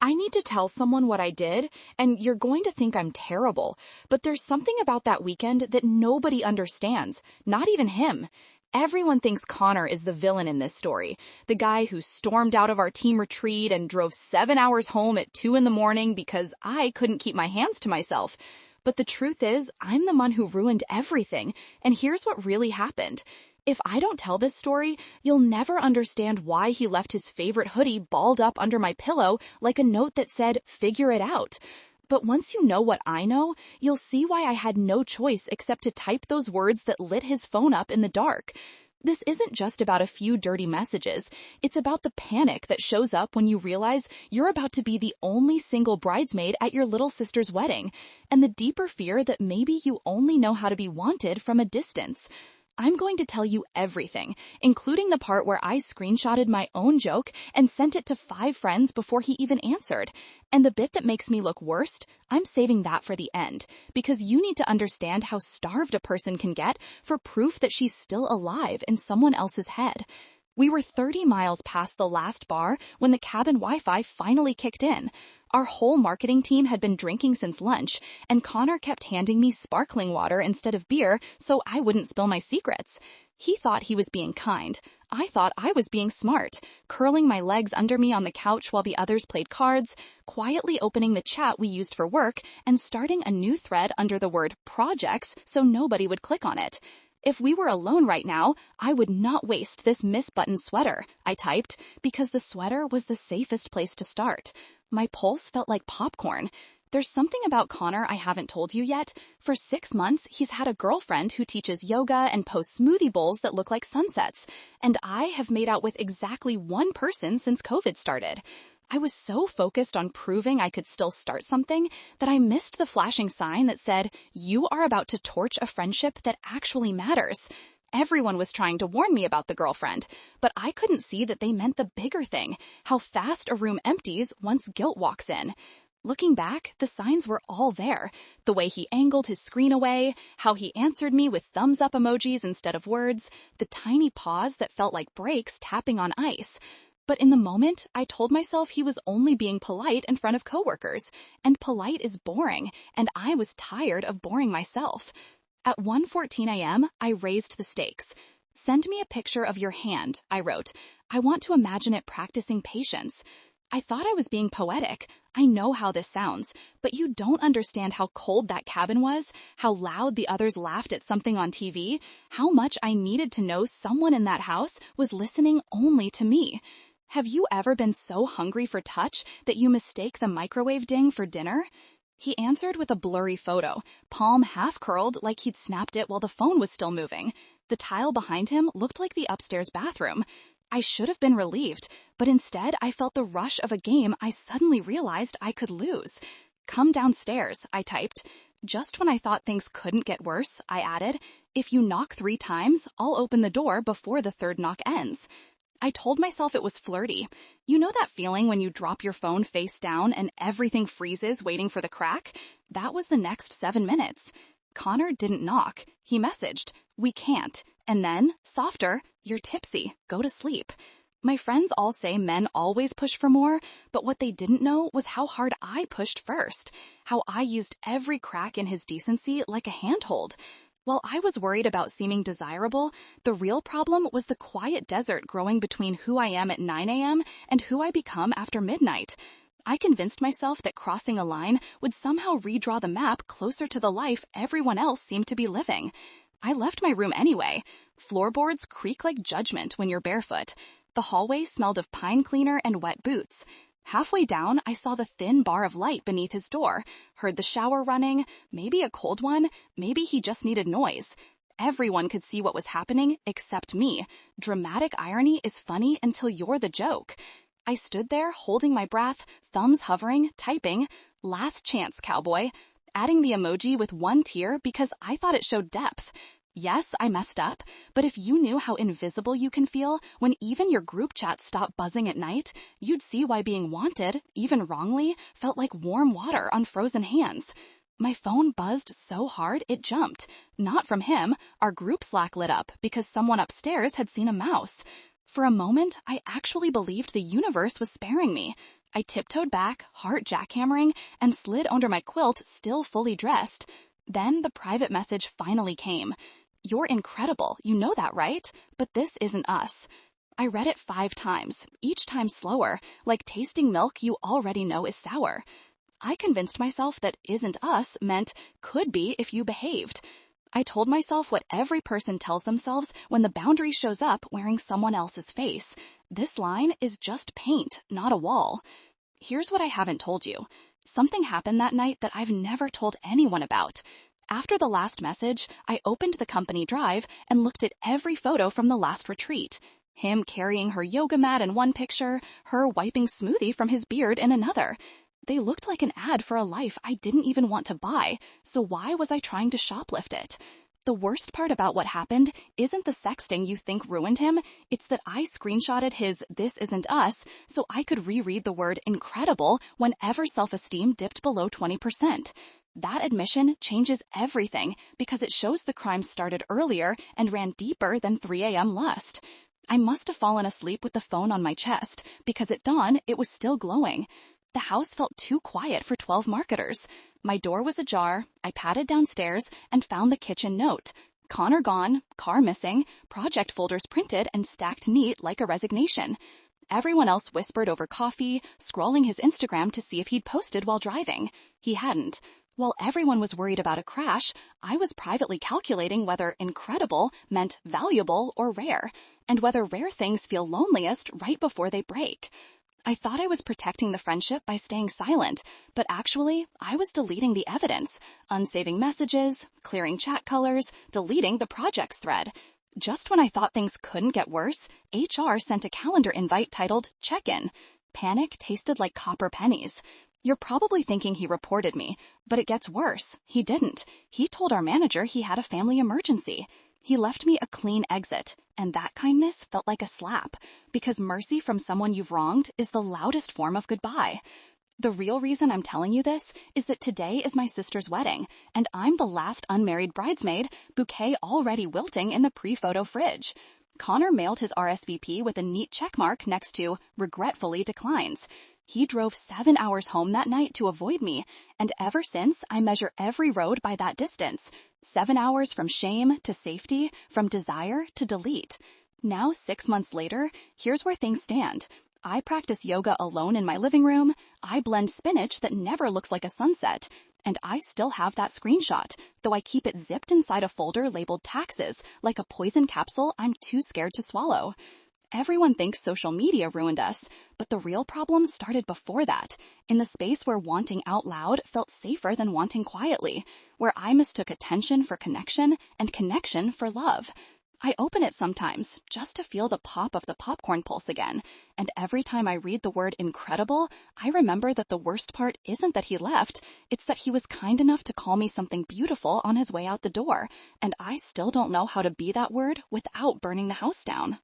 I need to tell someone what I did, and you're going to think I'm terrible, but there's something about that weekend that nobody understands, not even him. Everyone thinks Connor is the villain in this story, the guy who stormed out of our team retreat and drove 7 hours home at 2 in the morning because I couldn't keep my hands to myself. But the truth is, I'm the one who ruined everything, and here's what really happened. If I don't tell this story, you'll never understand why he left his favorite hoodie balled up under my pillow like a note that said, "Figure it out." But once you know what I know, you'll see why I had no choice except to type those words that lit his phone up in the dark. This isn't just about a few dirty messages. It's about the panic that shows up when you realize you're about to be the only single bridesmaid at your little sister's wedding, and the deeper fear that maybe you only know how to be wanted from a distance. I'm going to tell you everything, including the part where I screenshotted my own joke and sent it to 5 friends before he even answered. And the bit that makes me look worst, I'm saving that for the end, because you need to understand how starved a person can get for proof that she's still alive in someone else's head. We were 30 miles past the last bar when the cabin Wi-Fi finally kicked in. Our whole marketing team had been drinking since lunch, and Connor kept handing me sparkling water instead of beer so I wouldn't spill my secrets. He thought he was being kind. I thought I was being smart, curling my legs under me on the couch while the others played cards, quietly opening the chat we used for work, and starting a new thread under the word projects so nobody would click on it. If we were alone right now, I would not waste this misbuttoned sweater, I typed, because the sweater was the safest place to start. My pulse felt like popcorn. There's something about Connor I haven't told you yet. For 6 months, he's had a girlfriend who teaches yoga and posts smoothie bowls that look like sunsets. And I have made out with exactly one person since COVID started. I was so focused on proving I could still start something that I missed the flashing sign that said, "You are about to torch a friendship that actually matters." Everyone was trying to warn me about the girlfriend, but I couldn't see that they meant the bigger thing, how fast a room empties once guilt walks in. Looking back, the signs were all there. The way he angled his screen away, how he answered me with thumbs up emojis instead of words, the tiny pause that felt like brakes tapping on ice. But in the moment, I told myself he was only being polite in front of coworkers, and polite is boring, and I was tired of boring myself. At 1:14 a.m., I raised the stakes. "Send me a picture of your hand," I wrote. "I want to imagine it practicing patience." I thought I was being poetic. I know how this sounds, but you don't understand how cold that cabin was, how loud the others laughed at something on TV, how much I needed to know someone in that house was listening only to me. Have you ever been so hungry for touch that you mistake the microwave ding for dinner? He answered with a blurry photo, palm half curled like he'd snapped it while the phone was still moving. The tile behind him looked like the upstairs bathroom. I should have been relieved, but instead I felt the rush of a game I suddenly realized I could lose. "Come downstairs," I typed. Just when I thought things couldn't get worse, I added, "If you knock 3 times, I'll open the door before the 3rd knock ends." I told myself it was flirty. You know that feeling when you drop your phone face down and everything freezes waiting for the crack? That was the next 7 minutes. Connor didn't knock. He messaged, "We can't." And then, softer, "You're tipsy. Go to sleep." My friends all say men always push for more, but what they didn't know was how hard I pushed first. How I used every crack in his decency like a handhold. While I was worried about seeming desirable, the real problem was the quiet desert growing between who I am at 9 a.m. and who I become after midnight. I convinced myself that crossing a line would somehow redraw the map closer to the life everyone else seemed to be living. I left my room anyway. Floorboards creak like judgment when you're barefoot. The hallway smelled of pine cleaner and wet boots. Halfway down, I saw the thin bar of light beneath his door, heard the shower running, maybe a cold one, maybe he just needed noise. Everyone could see what was happening except me. Dramatic irony is funny until you're the joke. I stood there holding my breath, thumbs hovering, typing, "Last chance, cowboy," adding the emoji with 1 tear because I thought it showed depth. Yes, I messed up, but if you knew how invisible you can feel when even your group chats stop buzzing at night, you'd see why being wanted, even wrongly, felt like warm water on frozen hands. My phone buzzed so hard it jumped. Not from him. Our group Slack lit up because someone upstairs had seen a mouse. For a moment, I actually believed the universe was sparing me. I tiptoed back, heart jackhammering, and slid under my quilt, still fully dressed. Then the private message finally came. "You're incredible, you know that, right? But this isn't us." I read it 5 times, each time slower, like tasting milk you already know is sour. I convinced myself that "isn't us" meant "could be if you behaved." I told myself what every person tells themselves when the boundary shows up wearing someone else's face. This line is just paint, not a wall. Here's what I haven't told you. Something happened that night that I've never told anyone about. After the last message, I opened the company drive and looked at every photo from the last retreat. Him carrying her yoga mat in one picture, her wiping smoothie from his beard in another. They looked like an ad for a life I didn't even want to buy, so why was I trying to shoplift it? The worst part about what happened isn't the sexting you think ruined him, it's that I screenshotted his "this isn't us" so I could reread the word "incredible" whenever self-esteem dipped below 20%. That admission changes everything because it shows the crime started earlier and ran deeper than 3 a.m. lust. I must have fallen asleep with the phone on my chest because at dawn it was still glowing. The house felt too quiet for 12 marketers. My door was ajar, I padded downstairs and found the kitchen note. Connor gone, car missing, project folders printed and stacked neat like a resignation. Everyone else whispered over coffee, scrolling his Instagram to see if he'd posted while driving. He hadn't. While everyone was worried about a crash, I was privately calculating whether incredible meant valuable or rare, and whether rare things feel loneliest right before they break. I thought I was protecting the friendship by staying silent, but actually, I was deleting the evidence, unsaving messages, clearing chat colors, deleting the projects thread. Just when I thought things couldn't get worse, HR sent a calendar invite titled "Check-in." Panic tasted like copper pennies. You're probably thinking he reported me, but it gets worse. He didn't. He told our manager he had a family emergency. He left me a clean exit, and that kindness felt like a slap, because mercy from someone you've wronged is the loudest form of goodbye. The real reason I'm telling you this is that today is my sister's wedding, and I'm the last unmarried bridesmaid, bouquet already wilting in the pre-photo fridge. Connor mailed his RSVP with a neat checkmark next to "regretfully declines." He drove 7 hours home that night to avoid me, and ever since I measure every road by that distance. 7 hours from shame to safety, from desire to delete. Now, 6 months later, here's where things stand. I practice yoga alone in my living room, I blend spinach that never looks like a sunset, and I still have that screenshot, though I keep it zipped inside a folder labeled taxes, like a poison capsule I'm too scared to swallow. Everyone thinks social media ruined us, but the real problem started before that, in the space where wanting out loud felt safer than wanting quietly, where I mistook attention for connection and connection for love. I open it sometimes just to feel the pop of the popcorn pulse again, and every time I read the word "incredible," I remember that the worst part isn't that he left, it's that he was kind enough to call me something beautiful on his way out the door, and I still don't know how to be that word without burning the house down.